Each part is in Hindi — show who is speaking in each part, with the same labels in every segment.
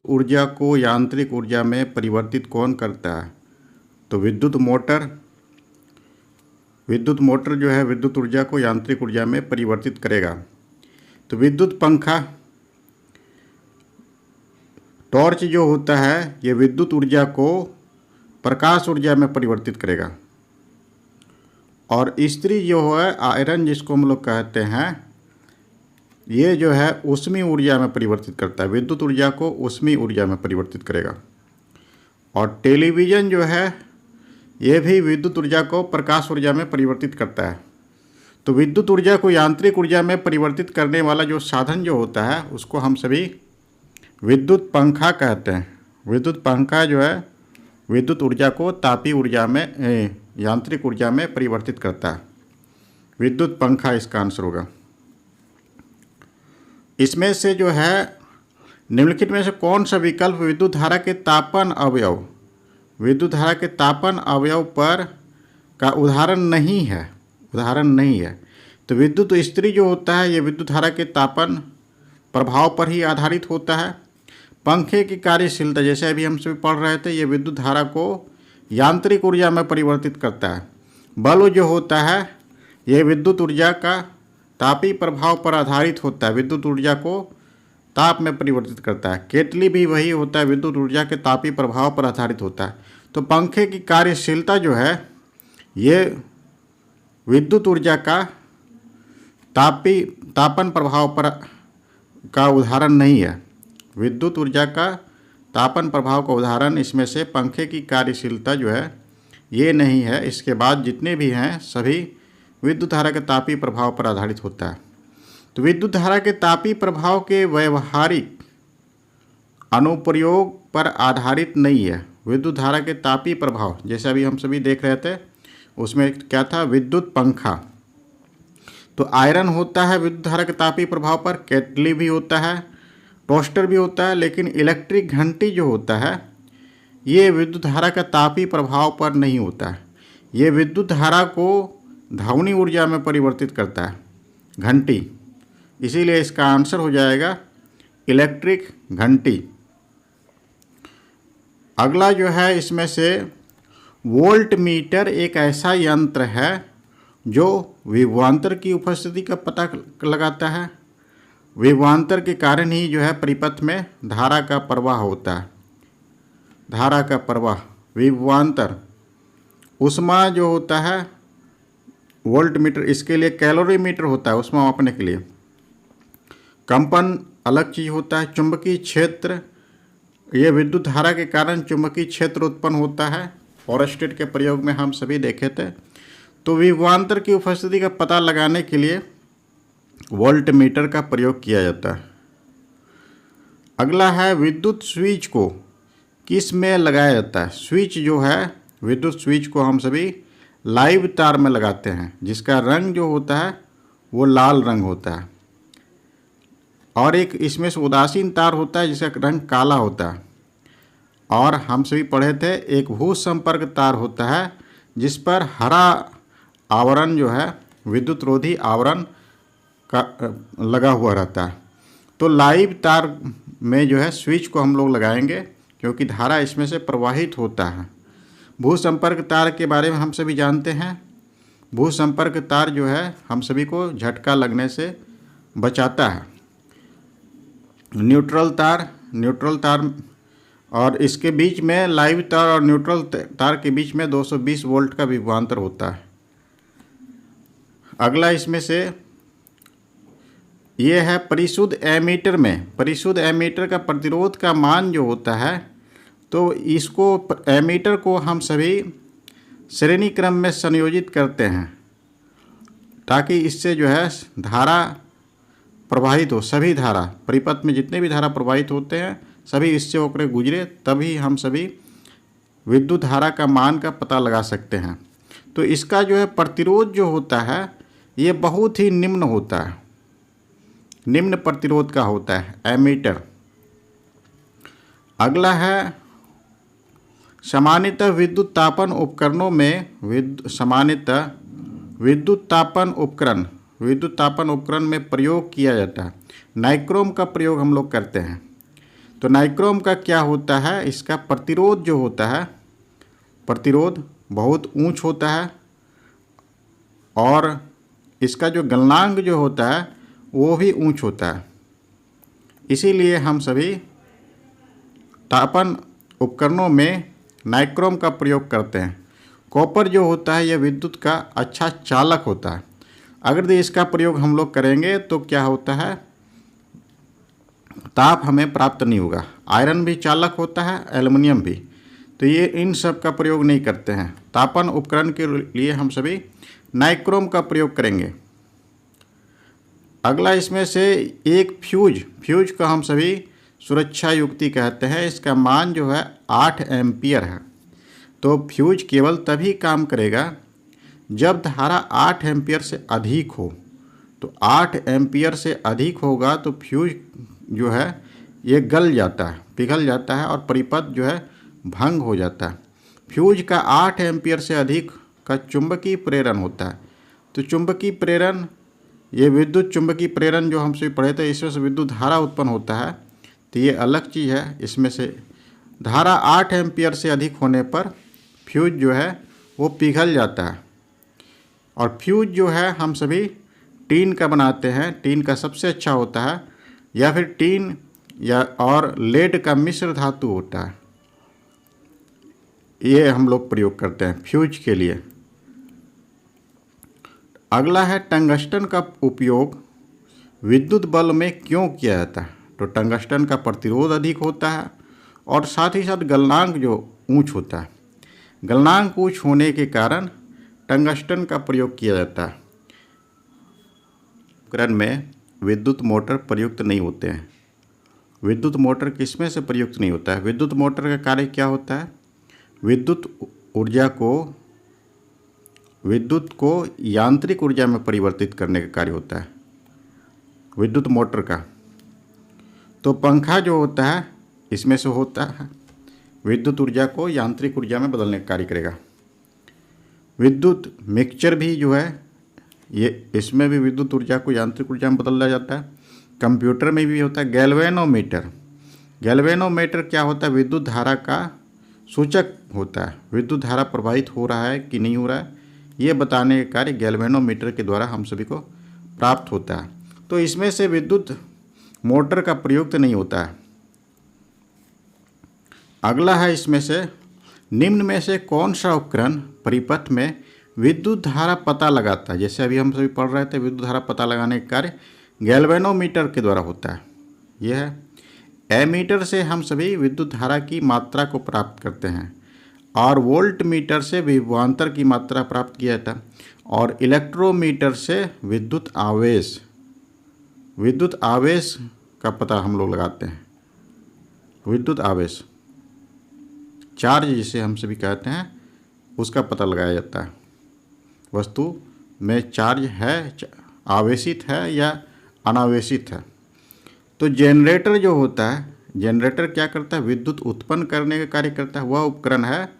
Speaker 1: ऊर्जा को यांत्रिक ऊर्जा में परिवर्तित कौन करता है? तो विद्युत मोटर। विद्युत मोटर जो है विद्युत ऊर्जा को यांत्रिक ऊर्जा में परिवर्तित करेगा। तो विद्युत पंखा, टॉर्च जो होता है ये विद्युत ऊर्जा को प्रकाश ऊर्जा में परिवर्तित करेगा। और इस्त्री जो है आयरन जिसको हम लोग कहते हैं, ये जो है ऊष्मीय ऊर्जा में परिवर्तित करता है, विद्युत ऊर्जा को ऊष्मीय ऊर्जा में परिवर्तित करेगा। और टेलीविज़न जो है ये भी विद्युत ऊर्जा को प्रकाश ऊर्जा में परिवर्तित करता है। तो विद्युत ऊर्जा को यांत्रिक ऊर्जा में परिवर्तित करने वाला जो साधन जो होता है उसको हम सभी विद्युत पंखा कहते हैं। विद्युत पंखा जो है विद्युत ऊर्जा को तापीय ऊर्जा में यांत्रिक ऊर्जा में परिवर्तित करता है। विद्युत पंखा इसका आंसर होगा। इसमें से जो है निम्नलिखित में से कौन सा विकल्प विद्युत धारा के तापन अवयव, विद्युत धारा के तापन अवयव पर का उदाहरण नहीं है? उदाहरण नहीं है। तो विद्युत इस्त्री जो होता है ये विद्युत धारा के तापन प्रभाव पर ही आधारित होता है। पंखे की कार्यशीलता जैसे अभी हम सभी पढ़ रहे थे ये विद्युत धारा को यांत्रिक ऊर्जा में परिवर्तित करता है। बल्ब जो होता है ये विद्युत ऊर्जा का तापीय प्रभाव पर आधारित होता है, विद्युत ऊर्जा को ताप में परिवर्तित करता है। केतली भी वही होता है, विद्युत ऊर्जा के तापीय प्रभाव पर आधारित होता है। तो पंखे की कार्यशीलता जो है ये विद्युत ऊर्जा का तापन प्रभाव पर का उदाहरण नहीं है। विद्युत ऊर्जा का तापन प्रभाव का उदाहरण इसमें से पंखे की कार्यशीलता जो है ये नहीं है। इसके बाद जितने भी हैं सभी विद्युत धारा के तापीय प्रभाव पर आधारित होता है। तो विद्युत धारा के तापीय प्रभाव के व्यवहारिक अनुप्रयोग पर आधारित नहीं है। विद्युत धारा के तापीय प्रभाव जैसे अभी हम सभी देख रहे थे उसमें क्या था, विद्युत पंखा। तो आयरन होता है विद्युत धारा के तापीय प्रभाव पर, केतली भी होता है, टोस्टर भी होता है, लेकिन इलेक्ट्रिक घंटी जो होता है ये विद्युत धारा का तापीय प्रभाव पर नहीं होता है। ये विद्युत धारा को ध्वनि ऊर्जा में परिवर्तित करता है, घंटी। इसीलिए इसका आंसर हो जाएगा इलेक्ट्रिक घंटी। अगला जो है इसमें से वोल्ट मीटर एक ऐसा यंत्र है जो विभवांतर की उपस्थिति का पता लगाता है। विभवांतर के कारण ही जो है परिपथ में धारा का प्रवाह होता है। धारा का प्रवाह, विभवांतर। ऊष्मा जो होता है वोल्ट मीटर, इसके लिए कैलोरी मीटर होता है ऊष्मा मापने के लिए। कंपन अलग चीज़ होता है। चुंबकीय क्षेत्र, ये विद्युत धारा के कारण चुंबकीय क्षेत्र उत्पन्न होता है। फोरस्टेट के प्रयोग में हम सभी देखे थे। तो विभवांतर की उपस्थिति का पता लगाने के लिए वोल्ट मीटर का प्रयोग किया जाता है। अगला है विद्युत स्विच को किस में लगाया जाता है? स्विच जो है विद्युत स्विच को हम सभी लाइव तार में लगाते हैं, जिसका रंग जो होता है वो लाल रंग होता है। और एक इसमें से उदासीन तार होता है जिसका रंग काला होता है। और हम सभी पढ़े थे एक भू संपर्क तार होता है जिस पर हरा आवरण जो है विद्युत रोधी आवरण का लगा हुआ रहता है। तो लाइव तार में जो है स्विच को हम लोग लगाएंगे क्योंकि धारा इसमें से प्रवाहित होता है। भू संपर्क तार के बारे में हम सभी जानते हैं। भू संपर्क तार जो है हम सभी को झटका लगने से बचाता है। न्यूट्रल तार और इसके बीच में लाइव तार और न्यूट्रल तार के बीच में 220 वोल्ट का विभवांतर होता है। अगला इसमें से ये है परिशुद्ध एमीटर में। परिशुद्ध एमीटर का प्रतिरोध का मान जो होता है तो इसको एमीटर को हम सभी श्रेणी क्रम में संयोजित करते हैं ताकि इससे जो है धारा प्रवाहित हो। सभी धारा परिपथ में जितने भी धारा प्रवाहित होते हैं सभी इससे होकर गुजरे, तभी हम सभी विद्युत धारा का मान का पता लगा सकते हैं। तो इसका जो है प्रतिरोध जो होता है ये बहुत ही निम्न होता है, निम्न प्रतिरोध का होता है एमीटर। अगला है सामान्यतः विद्युत तापन उपकरणों में विद्युत तापन उपकरण में प्रयोग किया जाता है। नाइक्रोम का प्रयोग हम लोग करते हैं। तो नाइक्रोम का क्या होता है, इसका प्रतिरोध जो होता है, प्रतिरोध बहुत ऊंच होता है और इसका जो गलनांक जो होता है वो भी ऊंच होता है। इसीलिए हम सभी तापन उपकरणों में नाइक्रोम का प्रयोग करते हैं। कॉपर जो होता है यह विद्युत का अच्छा चालक होता है। अगर इसका प्रयोग हम लोग करेंगे तो क्या होता है, ताप हमें प्राप्त नहीं होगा। आयरन भी चालक होता है, एल्युमिनियम भी, तो ये इन सब का प्रयोग नहीं करते हैं। तापन उपकरण के लिए हम सभी नाइक्रोम का प्रयोग करेंगे। अगला इसमें से एक फ्यूज का हम सभी सुरक्षा युक्ति कहते हैं। इसका मान जो है 8 एम्पियर है। तो फ्यूज केवल तभी काम करेगा जब धारा 8 एम्पियर से अधिक हो। तो 8 एम्पियर से अधिक होगा तो फ्यूज जो है ये गल जाता है, पिघल जाता है और परिपथ जो है भंग हो जाता है। फ्यूज का 8 एम्पियर से अधिक का चुंबकीय प्रेरण होता है। तो चुंबकीय प्रेरण, ये विद्युत चुंबकीय प्रेरण जो हमसे पढ़े थे, इसमें से विद्युत धारा उत्पन्न होता है। तो ये अलग चीज़ है। इसमें से धारा 8 एम्पियर से अधिक होने पर फ्यूज जो है वो पिघल जाता है। और फ्यूज जो है हम सभी टीन का बनाते हैं। टीन का सबसे अच्छा होता है, या फिर टीन या और लेड का मिश्र धातु होता है। ये हम लोग प्रयोग करते हैं फ्यूज के लिए। अगला है टंगस्टन का उपयोग विद्युत बल्ब में क्यों किया जाता है। तो टंगस्टन का प्रतिरोध अधिक होता है और साथ ही साथ गलनांक जो ऊंच होता है। गलनांक ऊंच होने के कारण टंगस्टन का प्रयोग किया जाता है। उपकरण में विद्युत मोटर प्रयुक्त नहीं होते हैं। विद्युत मोटर किसमें से प्रयुक्त नहीं होता है। विद्युत मोटर का कार्य क्या होता है, विद्युत ऊर्जा को यांत्रिक ऊर्जा में परिवर्तित करने का कार्य होता है विद्युत मोटर का। तो पंखा जो होता है इसमें से होता है विद्युत ऊर्जा को यांत्रिक ऊर्जा में बदलने का कार्य करेगा। विद्युत मिक्सचर भी जो है ये, इसमें भी विद्युत ऊर्जा को यांत्रिक ऊर्जा में बदला जाता है। कंप्यूटर में भी होता है गैल्वेनोमीटर। गैल्वेनोमीटर क्या होता है, विद्युत धारा का सूचक होता है। विद्युत धारा प्रवाहित हो रहा है कि नहीं हो रहा है ये बताने का कार्य गैल्वेनोमीटर के द्वारा हम सभी को प्राप्त होता है। तो इसमें से विद्युत मोटर का प्रयुक्त नहीं होता है। अगला है इसमें से निम्न में से कौन सा उपकरण परिपथ में विद्युत धारा पता लगाता है। जैसे अभी हम सभी पढ़ रहे थे, विद्युत धारा पता लगाने का कार्य गैल्वेनोमीटर के द्वारा होता है। यह है एमीटर से हम सभी विद्युत धारा की मात्रा को प्राप्त करते हैं और वोल्ट मीटर से विभवांतर की मात्रा प्राप्त किया जाता है और इलेक्ट्रोमीटर से विद्युत आवेश का पता हम लोग लगाते हैं। विद्युत आवेश, चार्ज जिसे हम सभी कहते हैं, उसका पता लगाया जाता है। वस्तु में चार्ज है, आवेशित है या अनावेशित है। तो जनरेटर जो होता है, जनरेटर क्या करता है, विद्युत उत्पन्न करने का कार्य करता है। वह उपकरण है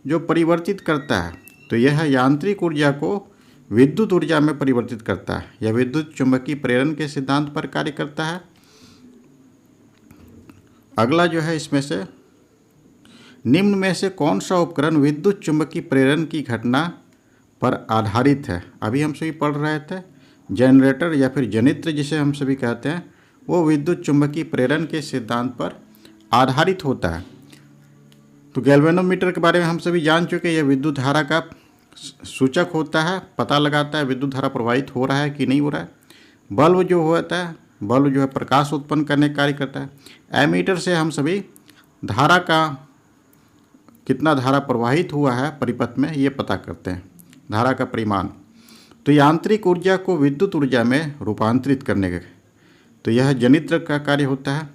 Speaker 1: जो परिवर्तित करता है। तो यह यांत्रिक ऊर्जा को विद्युत ऊर्जा में परिवर्तित करता है। यह विद्युत चुंबकीय प्रेरण के सिद्धांत पर कार्य करता है। अगला जो है इसमें से निम्न में से कौन सा उपकरण विद्युत चुंबकीय प्रेरण की घटना पर आधारित है। अभी हम सभी पढ़ रहे थे जनरेटर या फिर जनित्र जिसे हम सभी कहते हैं, वो विद्युत चुंबकीय प्रेरण के सिद्धांत पर आधारित होता है। तो गैल्वेनोमीटर के बारे में हम सभी जान चुके हैं। यह विद्युत धारा का सूचक होता है, पता लगाता है विद्युत धारा प्रवाहित हो रहा है कि नहीं हो रहा है। बल्ब जो होता है, बल्ब जो है प्रकाश उत्पन्न करने का कार्य करता है। एमीटर से हम सभी धारा का कितना धारा प्रवाहित हुआ है परिपथ में ये पता करते हैं, धारा का परिमाण। तो यांत्रिक ऊर्जा को विद्युत ऊर्जा में रूपांतरित करने का, तो यह जनित्र का कार्य होता है।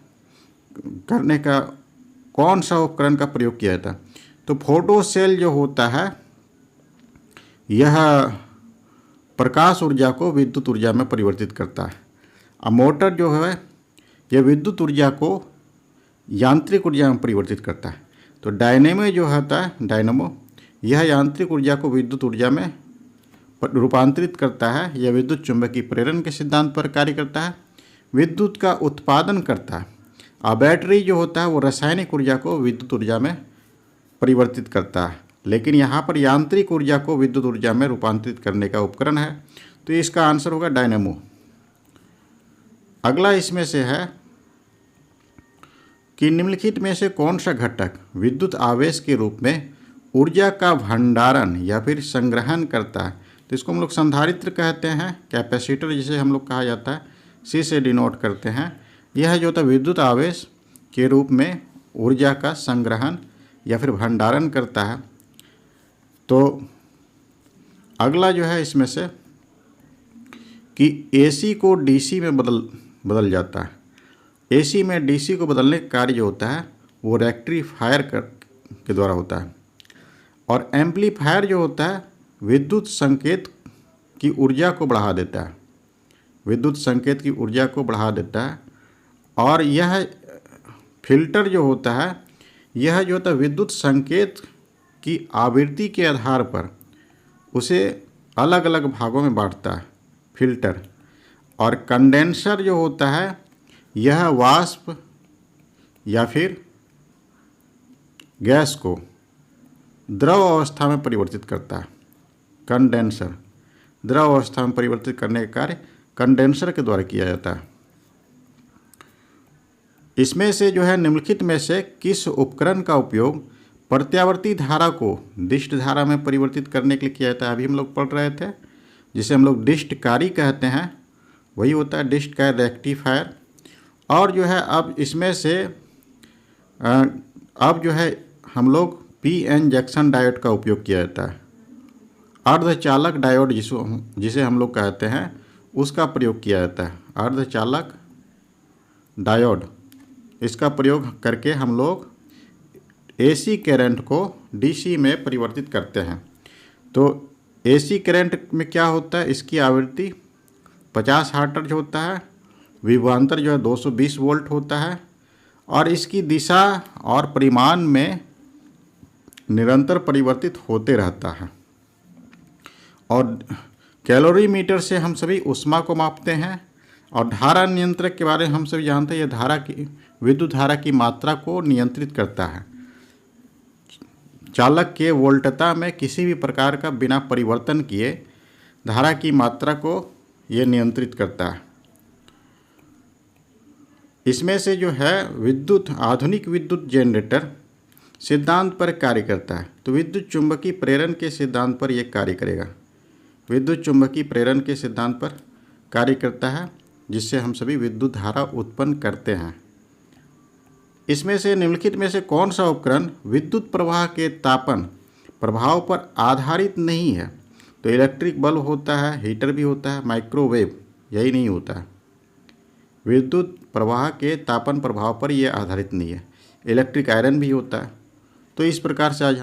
Speaker 1: करने का कौन सा उपकरण का प्रयोग किया जाता है। तो फोटो सेल जो होता है यह प्रकाश ऊर्जा को विद्युत ऊर्जा में परिवर्तित करता है। अब मोटर जो है यह विद्युत ऊर्जा को यांत्रिक ऊर्जा में परिवर्तित करता है। तो डायनेमो जो होता है, डायनेमो, यह यांत्रिक ऊर्जा को विद्युत ऊर्जा में रूपांतरित करता है। यह विद्युत चुंबकीय प्रेरण के सिद्धांत पर कार्य करता है। विद्युत का उत्पादन करता है। बैटरी जो होता है वो रासायनिक ऊर्जा को विद्युत ऊर्जा में परिवर्तित करता है, लेकिन यहाँ पर यांत्रिक ऊर्जा को विद्युत ऊर्जा में रूपांतरित करने का उपकरण है। तो इसका आंसर होगा डायनेमो। अगला इसमें से है कि निम्नलिखित में से कौन सा घटक विद्युत आवेश के रूप में ऊर्जा का भंडारण या फिर संग्रहण करता है। तो इसको हम लोग संधारित्र कहते हैं, कैपेसिटर जिसे हम लोग कहा जाता है, सी से डिनोट करते हैं। यह जो होता है विद्युत आवेश के रूप में ऊर्जा का संग्रहण या फिर भंडारण करता है। तो अगला जो है इसमें से कि एसी को डीसी में बदल जाता है। एसी में डीसी को बदलने का कार्य जो होता है वो रेक्टिफायर के द्वारा होता है। और एम्पलीफायर जो होता है विद्युत संकेत की ऊर्जा को बढ़ा देता है, विद्युत संकेत की ऊर्जा को बढ़ा देता है। और यह फिल्टर जो होता है, यह जो होता है विद्युत संकेत की आवृत्ति के आधार पर उसे अलग अलग भागों में बांटता है, फिल्टर। और कंडेंसर जो होता है यह वाष्प या फिर गैस को द्रव अवस्था में परिवर्तित करता है। कंडेंसर द्रव अवस्था में परिवर्तित करने का कार्य कंडेंसर के द्वारा किया जाता है। इसमें से जो है निम्नलिखित में से किस उपकरण का उपयोग प्रत्यावर्ती धारा को डिस्ट धारा में परिवर्तित करने के लिए किया जाता है। अभी हम लोग पढ़ रहे थे, जिसे हम लोग डिस्टकारी कहते हैं, वही होता है डिस्टकारी रेक्टिफायर। और जो है अब इसमें से अब जो है हम लोग पीएन जंक्शन डायोड का उपयोग किया जाता है। अर्धचालक डायोड जिसे हम लोग कहते हैं उसका प्रयोग किया जाता है। अर्धचालक डायोड, इसका प्रयोग करके हम लोग एसी करंट को डीसी में परिवर्तित करते हैं। तो एसी करंट में क्या होता है, इसकी आवृत्ति 50 हर्ट्ज होता है, विभवांतर जो है 220 वोल्ट होता है, और इसकी दिशा और परिमाण में निरंतर परिवर्तित होते रहता है। और कैलोरीमीटर से हम सभी ऊष्मा को मापते हैं। और धारा नियंत्रक के बारे में हम सभी जानते हैं, यह धारा की विद्युत धारा की मात्रा को नियंत्रित करता है। चालक के वोल्टता में किसी भी प्रकार का बिना परिवर्तन किए धारा की मात्रा को यह नियंत्रित करता है। इसमें से जो है आधुनिक विद्युत जनरेटर सिद्धांत पर कार्य करता है। तो विद्युत चुंबकीय प्रेरण के सिद्धांत पर यह कार्य करेगा। विद्युत चुंबकीय प्रेरण के सिद्धांत पर कार्य करता है, जिससे हम सभी विद्युत धारा उत्पन्न करते हैं। इसमें से निम्नलिखित में से कौन सा उपकरण विद्युत प्रवाह के तापन प्रभाव पर आधारित नहीं है। तो इलेक्ट्रिक बल्ब होता है, हीटर भी होता है, माइक्रोवेव यही नहीं होता है। विद्युत प्रवाह के तापन प्रभाव पर यह आधारित नहीं है। इलेक्ट्रिक आयरन भी होता है। तो इस प्रकार से आज